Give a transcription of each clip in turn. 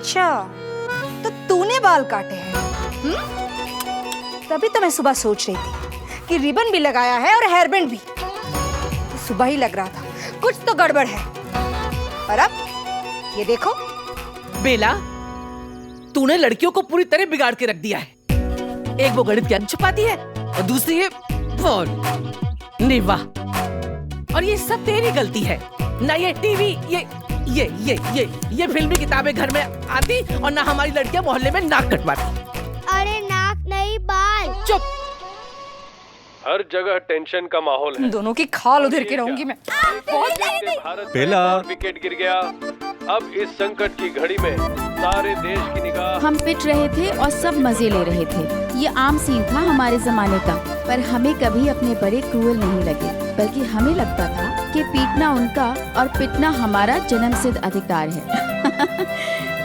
अच्छा, तो तूने बाल काटे हैं? तभी तो मैं सुबह सोच रही थी कि रिबन भी लगाया है और हेयर बैंड भी। तो सुबह ही लग रहा था कुछ तो गड़बड़ है। और अब ये देखो। बेला, तूने लड़कियों को पूरी तरह बिगाड़ के रख दिया है। एक वो गणित ज्ञान छुपाती है और दूसरी है फोन। नहीं वाह, और ये सब तेरी गलती है ना। ये टीवी, ये फिल्मी किताबें घर में आती और ना हमारी लड़कियां मोहल्ले में नाक कटवाती। अरे नाक नहीं, बाल। चुप। हर जगह टेंशन का माहौल है। दोनों की खाल उधर के रहूंगी मैं। भारत बेला। में विकेट गिर गया। अब इस संकट की घड़ी में सारे देश की निगाह। हम पिट रहे थे और सब मजे ले रहे थे। ये आम सीन था हमारे जमाने का। पर हमें कभी अपने बड़े क्रूअल नहीं लगे, बल्कि हमें लगता था कि पीटना उनका और पिटना हमारा जन्मसिद्ध अधिकार है।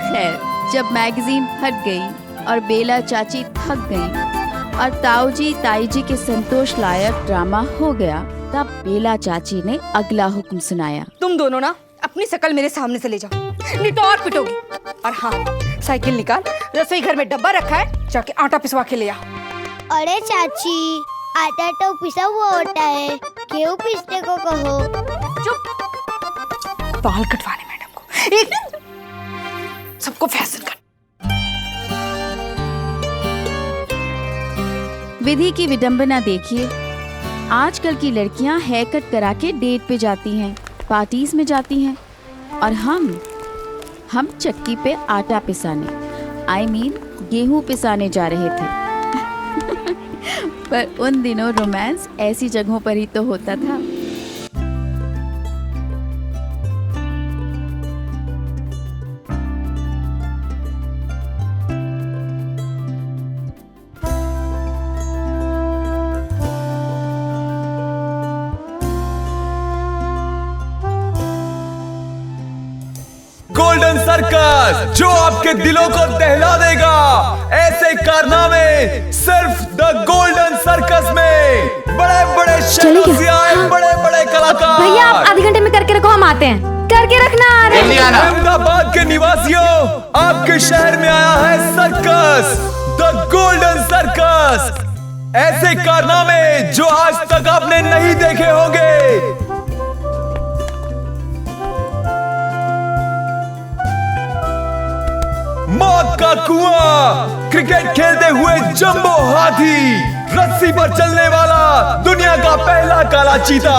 खैर, जब मैगजीन हट गई और बेला चाची थक गई और ताऊजी ताईजी के संतोष लायक ड्रामा हो गया, तब बेला चाची ने अगला हुक्म सुनाया। तुम दोनों ना अपनी शकल मेरे सामने से ले जाओ, नहीं तो और पिटोगी। और हाँ, साइकिल निकाल, रसोई घर में डब्बा रखा है, जाके आटा पिसवा के ले आ। अरे चाची, आटा तो पिसा हुआ होता है, क्यों पीसने को कहो। चुप। बाल कटवाने मैडम को एक सबको फैशन कर। विधि की विडंबना देखिए। आजकल की लड़कियां हेयर कट करा के डेट पे जाती हैं, पार्टीज में जाती हैं, और हम चक्की पे आटा पिसाने गेहूं पिसाने जा रहे थे। पर उन दिनों रोमांस ऐसी जगहों पर ही तो होता था। गोल्डन सर्कस, जो आपके दिलों को दहला देगा। ऐसे कारनामे सिर्फ द गोल्डन सर्कस में। बड़े बड़े शहरों से आए बड़े बड़े कलाकार। भैया, आप आधे घंटे में करके रखो, हम आते हैं। करके रखना। अहमदाबाद के निवासियों, आपके शहर में आया है सर्कस, द गोल्डन सर्कस। ऐसे कारनामे जो आज तक आपने नहीं देखे होंगे। मौत का कुआं, क्रिकेट खेलते हुए जंबो हाथी, रस्सी पर चलने वाला दुनिया का पहला काला चीता।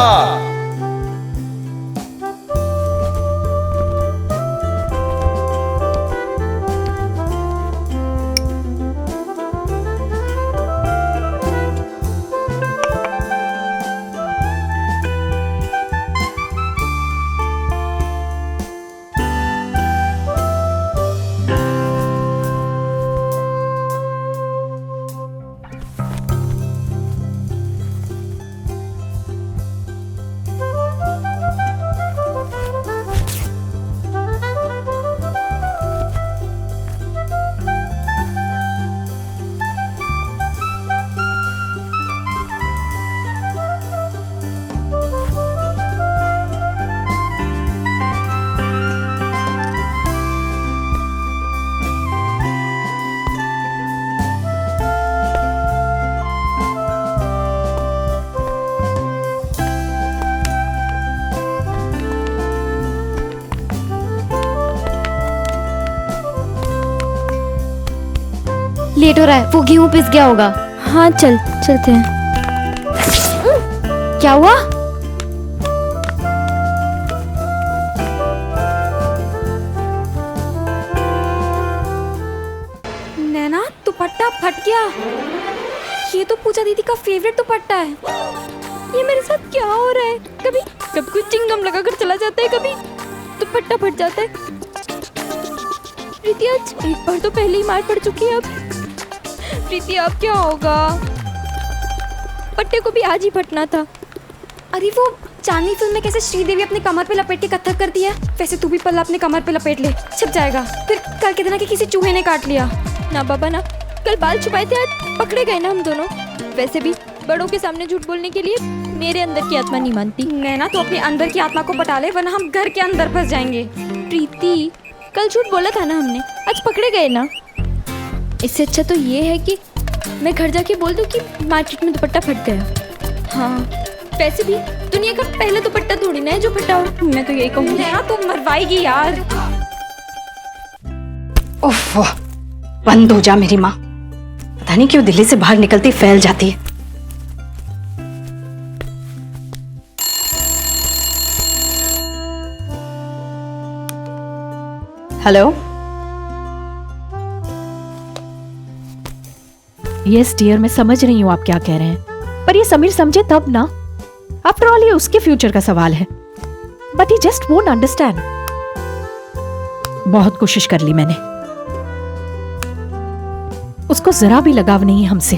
लेट हो रहा है, वो गेहूं पिस गया होगा। हाँ, चलते हैं। क्या हुआ? नैना, दुपट्टा फट गया। ये तो पूजा दीदी का फेवरेट दुपट्टा है। ये मेरे साथ क्या हो रहा है? कभी कुछ चिंगम लगा कर चला जाता है, कभी दुपट्टा फट जाता है। प्रीति, आज एक बार तो पहले ही मार पड़ चुकी है। अब प्रीति, अब क्या होगा? पट्टे को भी आज ही फटना था। अरे वो चांदनी फिल्म में कैसे श्रीदेवी अपने कमर पे लपेट के कथक कर दिया, वैसे तू भी पल्ला अपने कमर पे लपेट ले, छिप जाएगा। फिर कल के दिन कि किसी चूहे ने काट लिया ना। बाबा ना, कल बाल छुपाए थे, आज पकड़े गए ना हम दोनों। वैसे भी बड़ों के सामने झूठ बोलने के लिए मेरे अंदर की आत्मा नहीं मानती। नैना, तो अपने अंदर की आत्मा को पटा ले, वरना हम घर के अंदर फंस जाएंगे। प्रीति, कल झूठ बोला था ना हमने, आज पकड़े गए ना। इससे अच्छा तो ये है कि मैं घर जाके बोल दूं कि मार्केट में दुपट्टा फट गया। हाँ, वैसे भी दुनिया का पहला दुपट्टा थोड़ी ना है जो फटा हो। मैं तो यही कहूँगी। हाँ, तुम मरवाएगी यार। उफ, बंद हो जा मेरी माँ। पता नहीं क्यों दिल्ली से बाहर निकलती फैल जाती है। हेलो। यस डियर, मैं समझ रही हूँ आप क्या कह रहे हैं, पर ये समीर समझे तब ना। आफ्टर ऑल ये उसके फ्यूचर का सवाल है, but he just won't understand. बहुत कोशिश कर ली मैंने, उसको जरा भी लगाव नहीं है हमसे।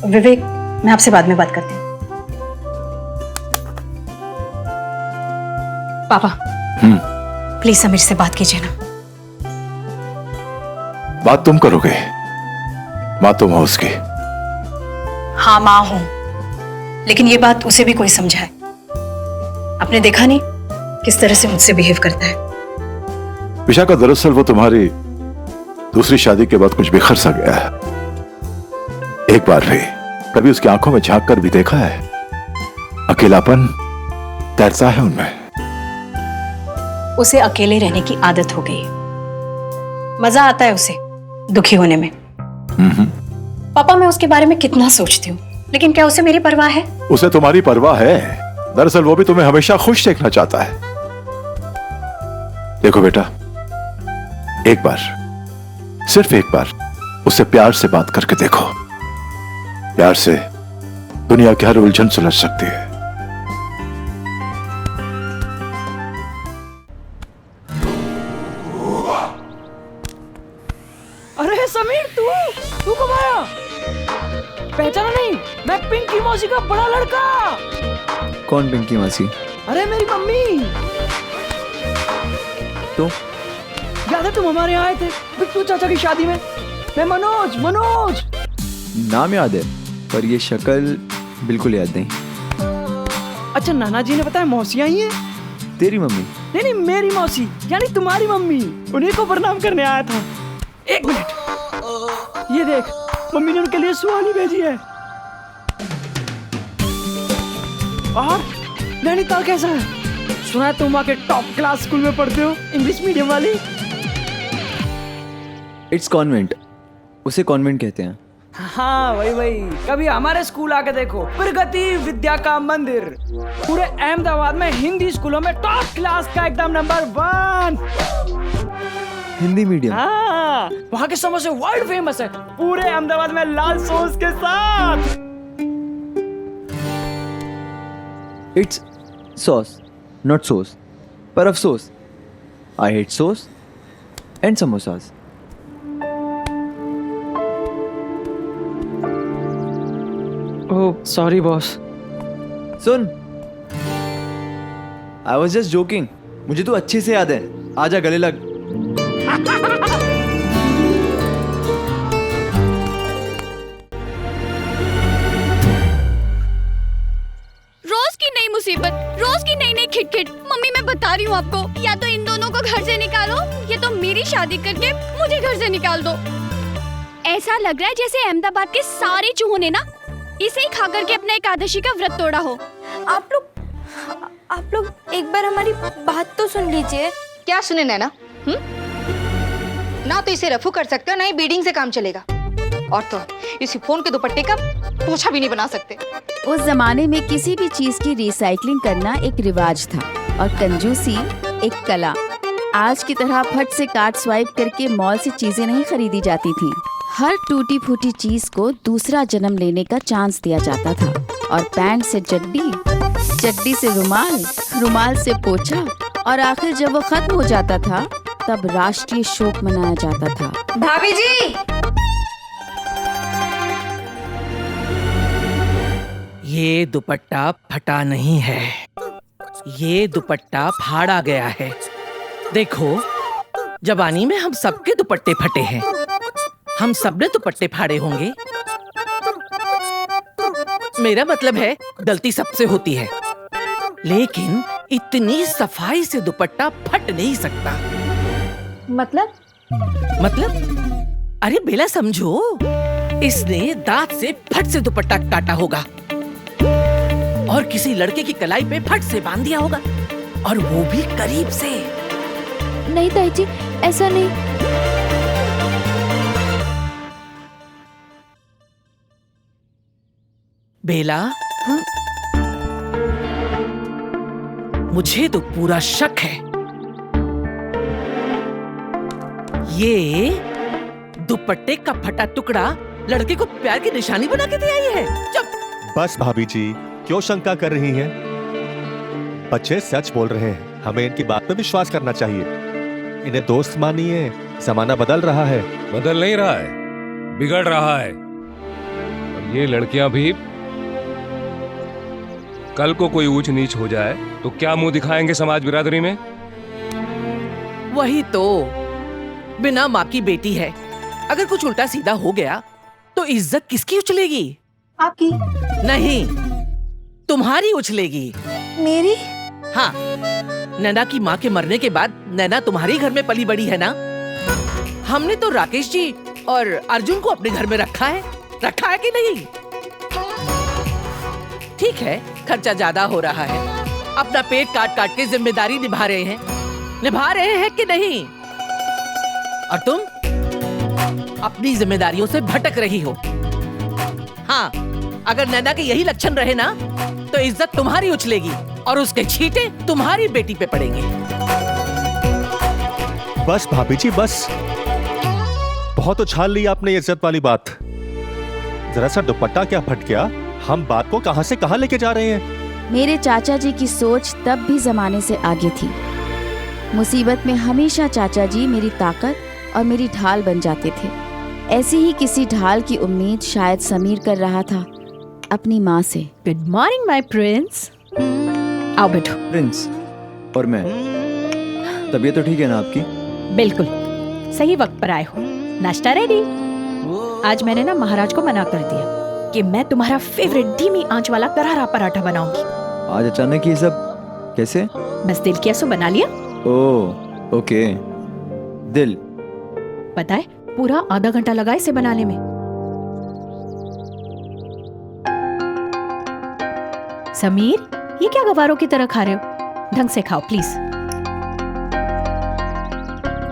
विवेक, मैं आपसे बाद में बात करती हूँ। पापा, प्लीज समीर से बात कीजिए ना। बात तुम करोगे? माँ तुम हो उसकी। हाँ माँ हूं, लेकिन ये बात उसे भी कोई समझाए। आपने देखा नहीं किस तरह से मुझसे बिहेव करता है। विशाखा, दरअसल वो तुम्हारी दूसरी शादी के बाद कुछ बिखर सा गया है। एक बार भी कभी उसकी आंखों में झांक कर भी देखा है? अकेलापन तैरता है उनमें। उसे अकेले रहने की आदत हो गई है, मजा आता है उसे दुखी होने में। पापा, मैं उसके बारे में कितना सोचती हूँ, लेकिन क्या उसे मेरी परवाह है? उसे तुम्हारी परवाह है। दरअसल वो भी तुम्हें हमेशा खुश देखना चाहता है। देखो बेटा, एक बार, सिर्फ एक बार उससे प्यार से बात करके देखो। प्यार से दुनिया की हर उलझन सुलझ सकती है। अरे समीर, तू कब आया? पहचाना नहीं? मैं पिंकी मौसी का बड़ा लड़का। कौन पिंकी मासी? अरे मेरी मम्मी। तो याद है तुम हमारे यहाँ आए थे बिट्टू चाचा की शादी में? मैं मनोज। नाम याद है, पर ये शक्ल बिल्कुल याद नहीं। अच्छा, नाना जी ने बताया मौसी आई है। तेरी मम्मी? नहीं, मेरी मौसी, यानी तुम्हारी मम्मी। उन्हीं को प्रणाम करने आया था। एक मिनट, ये देख, मम्मी ने उनके लिए सुहानी भेजी है। और नैनीताल कैसा है? सुना है तुम वहाँ के टॉप क्लास स्कूल में पढ़ते हो, इंग्लिश मीडियम वाली। इट्स कॉन्वेंट, उसे कॉन्वेंट कहते हैं। हाँ, वही। कभी हमारे स्कूल आके देखो, प्रगति विद्या का मंदिर। पूरे अहमदाबाद में हिंदी स्कूलों में टॉप क्लास का एकदम नंबर 1। हिंदी मीडियम? हाँ, वहाँ के समोसे वर्ल्ड फेमस है, पूरे अहमदाबाद में लाल सॉस के साथ। It's sauce, not sauce. पर अफसोस, I hate sauce and samosas. Oh sorry boss. Soon, I was just joking. मुझे तो अच्छे से याद है। आजा गले लग। रोज की नई मुसीबत, रोज की नई खिटखिट। मम्मी, मैं बता रही हूँ आपको, या तो इन दोनों को घर से निकालो, या तो मेरी शादी करके मुझे घर से निकाल दो। ऐसा लग रहा है जैसे अहमदाबाद के सारे चूहों ने ना इसे ही खा करके अपना एकादशी का व्रत तोड़ा हो। आप लोग एक बार हमारी बात तो सुन लीजिए। क्या सुने नैना? ना तो इसे रफू कर सकते हो, ना ही बीडिंग से काम चलेगा, और तो इसी फोन के दुपट्टे का पोछा भी नहीं बना सकते। उस जमाने में किसी भी चीज की रिसाइकलिंग करना एक रिवाज था और कंजूसी एक कला। आज की तरह फट से कार्ड स्वाइप करके मॉल से चीजें नहीं खरीदी जाती थी। हर टूटी फूटी चीज को दूसरा जन्म लेने का चांस दिया जाता था, और पैंट से चड्डी, चड्डी से रुमाल, रुमाल से पोछा, और आखिर जब वो खत्म हो जाता था तब राष्ट्रीय शोक मनाया जाता था। भाभी जी, ये दुपट्टा फटा नहीं है, ये दुपट्टा फाड़ा गया है। देखो, जवानी में हम सबके दुपट्टे फटे हैं, हम सबने दुपट्टे फाड़े होंगे। मेरा मतलब है गलती सबसे होती है, लेकिन इतनी सफाई से दुपट्टा फट नहीं सकता। मतलब अरे बेला समझो, इसने दांत से फट से दुपट्टा काटा होगा और किसी लड़के की कलाई पे फट से बांध दिया होगा, और वो भी करीब से। नहीं ताई जी, ऐसा नहीं। बेला, हाँ? मुझे तो पूरा शक है ये दुपट्टे का फटा टुकड़ा लड़के को प्यार की निशानी बना के दे आई है। चुप। बस भाभी जी, क्यों शंका कर रही हैं? बच्चे सच बोल रहे हैं, हमें इनकी बात पे विश्वास करना चाहिए। इन्हें दोस्त मानिए, जमाना बदल रहा है। बदल नहीं रहा है, बिगड़ रहा है। और ये लड़कियां भी, कल को कोई ऊंच नीच हो जाए तो क्या मुंह दिखाएंगे समाज बिरादरी में? वही तो, बिना माँ की बेटी है, अगर कुछ उल्टा सीधा हो गया तो इज्जत किसकी उछलेगी? आपकी नहीं, तुम्हारी उछलेगी। मेरी? हाँ, नैना की माँ के मरने के बाद नैना तुम्हारी घर में पली बड़ी है ना। हमने तो राकेश जी और अर्जुन को अपने घर में रखा है कि नहीं? ठीक है, खर्चा ज्यादा हो रहा है, अपना पेट काट काट के जिम्मेदारी निभा रहे हैं कि नहीं? और तुम अपनी जिम्मेदारियों से भटक रही हो। हाँ, अगर नैना के यही लक्षण रहे ना तो इज्जत तुम्हारी उछलेगी और उसके छींटे तुम्हारी बेटी पे पड़ेंगे। बस भाभी जी, बस बहुत उछाल ली आपने इज्जत वाली बात। जरा सा दुपट्टा क्या फट गया, हम बात को कहां से कहां लेके जा रहे हैं? मेरे चाचा जी की सोच तब भी जमाने से आगे थी। मुसीबत में हमेशा चाचा जी मेरी ताकत और मेरी ढाल बन जाते थे। ऐसी ही किसी ढाल की उम्मीद शायद समीर कर रहा था अपनी माँ से। Good morning my Prince. आओ बैठो। प्रिंस और मैं, तबीयत तो ठीक है ना आपकी? बिल्कुल सही वक्त पर आए हो। नाश्ता रेडी? आज मैंने ना महाराज को मना कर दिया कि मैं तुम्हारा फेवरेट धीमी आंच वाला करारा पराठा बनाऊंगी। आज अचानक ये सब कैसे? बस दिल किया सो बना लिया। Oh okay. दिल? पता है, पूरा आधा घंटा लगा इसे बनाने में। समीर, ये क्या गवारों की तरह खा रहे हो? ढंग से खाओ प्लीज।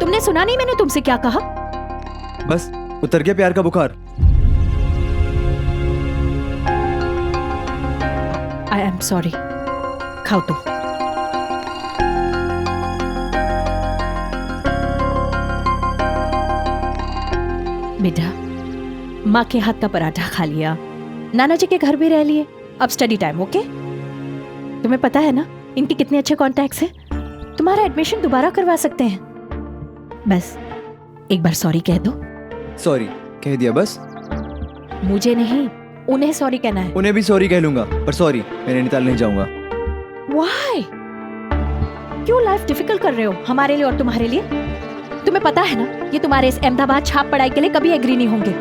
तुमने सुना नहीं मैंने तुमसे क्या कहा? बस उतर गया प्यार का बुखार। I am sorry. खाओ तुम। बेटा, माँ के हाथ का पराठा खा लिया, नाना जी के घर भी रह लिए, अब स्टडी टाइम। ओके? तुम्हें पता है ना इनके कितने अच्छे कॉन्टैक्ट्स हैं, तुम्हारा एडमिशन दोबारा करवा सकते हैं। बस एक बार सॉरी कह दो। सॉरी कह दिया बस? मुझे नहीं, उन्हें सॉरी कहना है। उन्हें भी सॉरी कह लूंगा, पर सॉरी, मैं नैनीताल नहीं जाऊंगा। Why? क्यों लाइफ डिफिकल्ट कर रहे हो हमारे लिए और तुम्हारे लिए? तुम्हें पता है ना ये तुम्हारे इस अहमदाबाद छाप पढ़ाई के लिए कभी एग्री नहीं होंगे।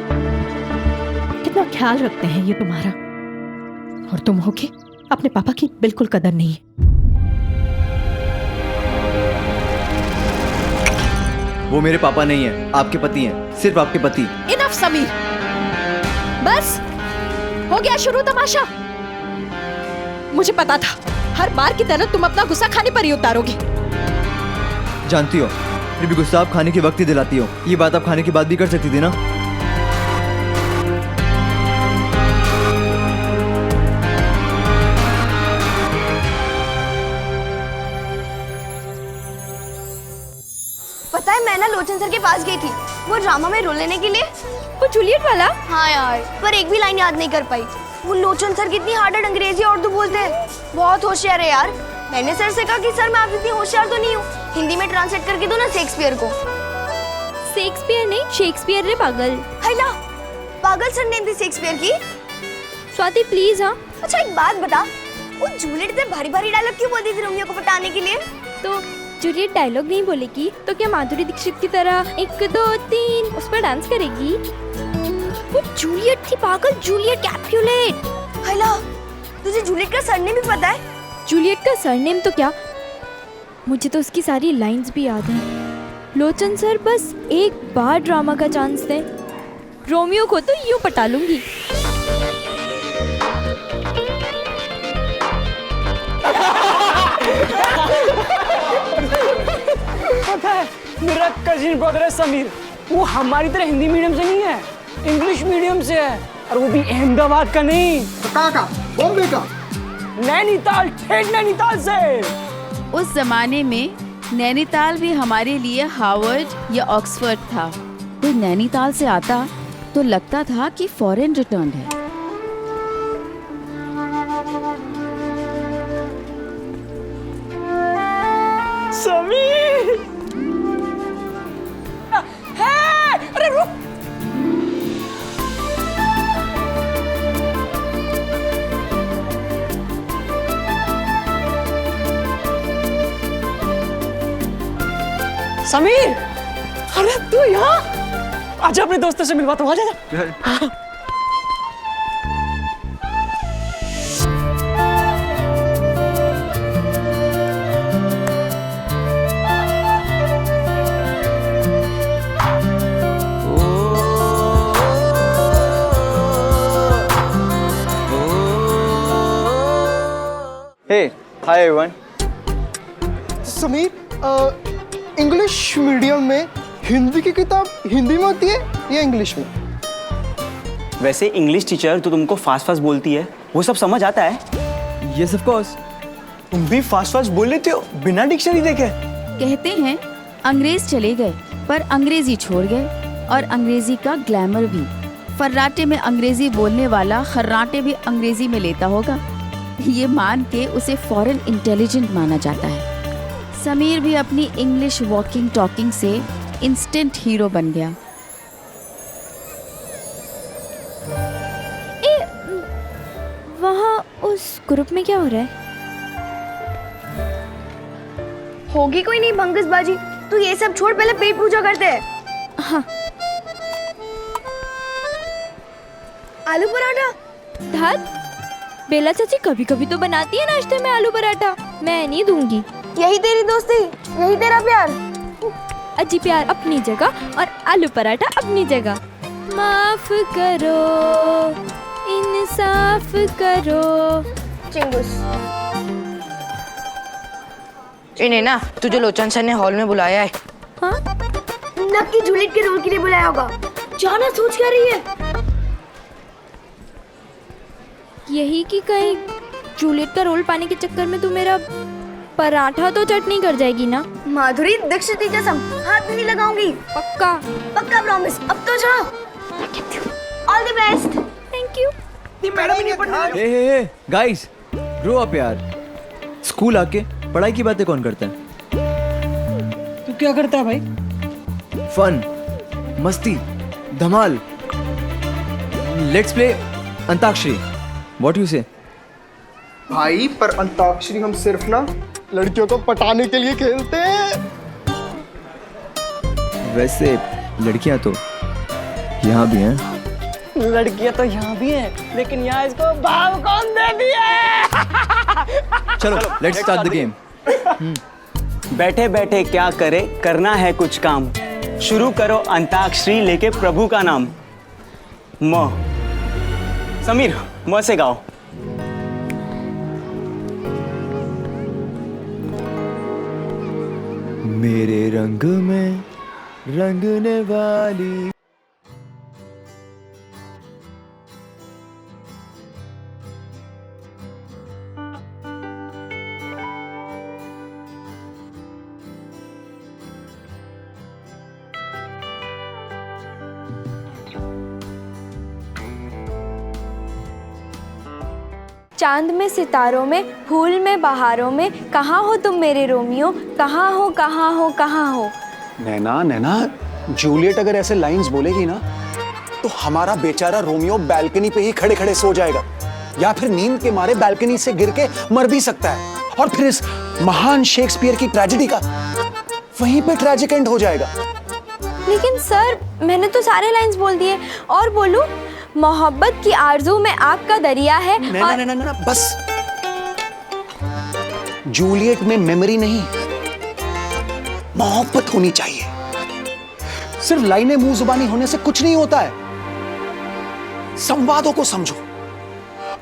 कितना ख्याल रखते हैं ये तुम्हारा, और तुम हो के अपने पापा की बिल्कुल कदर नहीं है। वो मेरे पापा नहीं है, आपके पति हैं, सिर्फ आपके पति। इनफ समीर, बस हो गया शुरू तमाशा। मुझे पता था हर बार की तरह तुम अपना गुस्सा खाने पर ही उतारोगे। जानती हो, फिर भी गुस्सा आप खाने के वक्त ही दिलाती हो। ये बात आप खाने के बाद भी कर सकती थी ना। पता है, मैं ना लोचन सर के पास गई थी वो ड्रामा में रोल लेने के लिए। वो जूलियट वाला? हाँ यार, पर एक भी लाइन याद नहीं कर पाई। वो लोचन सर कितनी हार्ड अंग्रेजी और उर्दू बोलते हैं, बहुत होशियार है यार। मैंने सर से कहा कि सर मैं आप इतनी होशियार तो नहीं हूँ, हिंदी में ट्रांसलेट करके दो ना शेक्सपियर को। शेक्सपियर नहीं, शेक्सपियर रे पागल। है ना, पागल सर नेम थी शेक्सपियर की। स्वाति प्लीज। हाँ अच्छा एक बात बता, वो जूलियट इतने भारी भारी डायलॉग क्यों बोलती थी रोमियो को पटाने के लिए? तो जूलियट डायलॉग नहीं बोलेगी तो क्या माधुरी दीक्षित की तरह 1 2 3 उस पर डांस करेगी? वो जूलियट थी पागल, जूलियट कैपुलेट। हेलो, तुझे जूलियट का सरनेम भी पता है? जूलियट का सरनेम तो क्या, मुझे तो उसकी सारी लाइंस भी याद हैं। लोचन सर बस एक बार ड्रामा का चांस दें, रोमियो को तो यूं पटा लूंगी। पता है, मेरा कजिन ब्रदर है समीर, वो हमारी तरह हिंदी मीडियम से नहीं है, इंग्लिश मीडियम से है, और वो भी अहमदाबाद का नहीं। कहाँ का? बॉम्बे का? नैनीताल, ठेठ नैनीताल से। उस जमाने में नैनीताल भी हमारे लिए हार्वर्ड या ऑक्सफोर्ड था। कोई नैनीताल से आता तो लगता था कि फॉरेन रिटर्न है। समीर! अरे रुक! समीर! अरे तू यहाँ? आजा अपने दोस्तों से मिलवा, तो आ जा। Hey, hi everyone. Sameer, English medium में हिंदी की किताब हिंदी में होती है या इंग्लिश में? वैसे इंग्लिश टीचर तो तुमको फास्ट फास्ट बोलती है, वो सब समझ आता है? Yes of course. तुम भी फास्ट फास्ट बोल लेते हो बिना डिक्शनरी देखे? कहते हैं अंग्रेज चले गए पर अंग्रेजी छोड़ गए, और अंग्रेजी का ग्लैमर भी। फर्राटे में अंग्रेजी बोलने वाला खर्राटे भी अंग्रेजी में लेता होगा, ये मान के उसे फॉरेन इंटेलिजेंट माना जाता है। समीर भी अपनी इंग्लिश वॉकिंग टॉकिंग से इंस्टेंट हीरो बन गया। वहाँ उस ग्रुप में क्या हो रहा है? होगी कोई नहीं भंगसबाजी, तू ये सब छोड़, पहले पेट पूजा करते हैं। हाँ। आलू पराठा? धत, बेला चाची कभी कभी तो बनाती है नाश्ते में आलू पराठा, मैं नहीं दूंगी। यही तेरी दोस्ती, यही तेरा प्यार। अजी प्यार अपनी जगह और आलू पराठा अपनी जगह। माफ करो, इंसाफ करो। चिंगुस। इन्हें ना तुझे लोचन सर ने हॉल में बुलाया है। हाँ? नक्की जूलियट के रोल के लिए बुलाया होगा। जाना सोच क्या रही है? यही कि कहीं जूलियट का रोल पाने के चक्कर में तू मेरा पराठा तो चटनी कर जाएगी ना? माधुरी, दीक्षित की कसम, हाथ में नहीं लगाऊंगी। पक्का? पक्का प्रॉमिस। अब तो जा। All the best. Thank you. Madam ही नहीं पढ़ना। हे गाइस, ग्रो अप यार। स्कूल आके पढ़ाई की बातें कौन करता है? तू क्या करता है भाई? फन, मस्ती, धमाल। Let's play Antakshari. What you say? भाई पर अंताक्षरी हम सिर्फ ना लड़कियों को पटाने के लिए खेलते हैं। वैसे लड़कियां तो यहाँ भी हैं। लड़कियां तो यहाँ भी हैं, लेकिन यहाँ इसको भाव कौन दे दिया? चलो लेट्स स्टार्ट द गेम। बैठे बैठे क्या करे, करना है कुछ काम। शुरू करो अंताक्षरी लेके प्रभु का नाम। म। समीर, म से गाओ। मेरे रंग में रंगने वाली। चांद में सितारों में, फूल में बहारों में, कहाँ हो तुम मेरे रोमियो, कहाँ हो कहाँ हो कहाँ हो। नैना नैना, जूलियट अगर ऐसे लाइंस बोलेगी ना तो हमारा बेचारा रोमियो बैल्कनी पे ही खड़े खड़े सो जाएगा, या फिर नींद के मारे बैल्कनी से गिर के मर भी सकता है, और फिर इस महान शेक्सपियर की ट्रेजेडी का वहीं पे ट्रेजिक एंड हो जाएगा। लेकिन सर, मैंने तो सारे लाइंस बोल दिए, और बोलूं? मोहब्बत की आरज़ू में आग का दरिया है और ना बस। जूलियट में मेमोरी नहीं, मोहब्बत होनी चाहिए। सिर्फ लाइनें मुंह जुबानी होने से कुछ नहीं होता है। संवादों को समझो,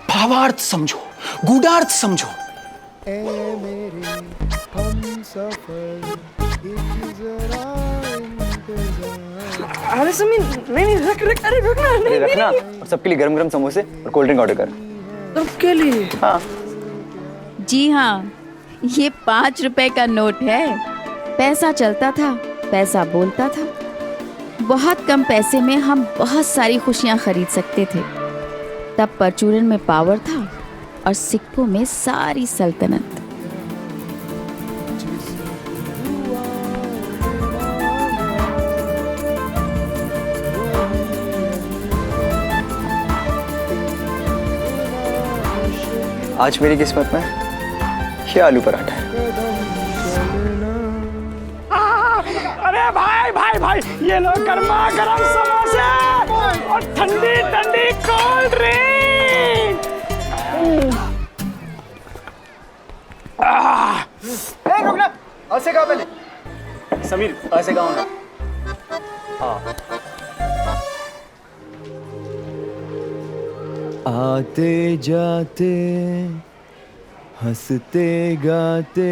भावार्थ समझो, गूढ़ार्थ समझो। अरे समीर, नहीं रख, अरे रखना, नहीं रखना। और सबके लिए गरम गरम समोसे और कोल्ड ड्रिंक ऑर्डर कर। सबके लिए? हाँ जी हाँ, ये 5 रुपए का नोट है। पैसा चलता था, पैसा बोलता था। बहुत कम पैसे में हम बहुत सारी खुशियां खरीद सकते थे। तब परचूरन में पावर था और सिक्कों में सारी सल्तनत। आज मेरी किस्मत में ये आलू पराठा है। अरे भाई भाई भाई, ये लो गर्मा गर्म समोसे और ठंडी ठंडी कोल्ड ड्रिंक। रुकना, ऐसे कहा पहले। समीर ऐसे कहा ना। हाँ। आते जाते हंसते गाते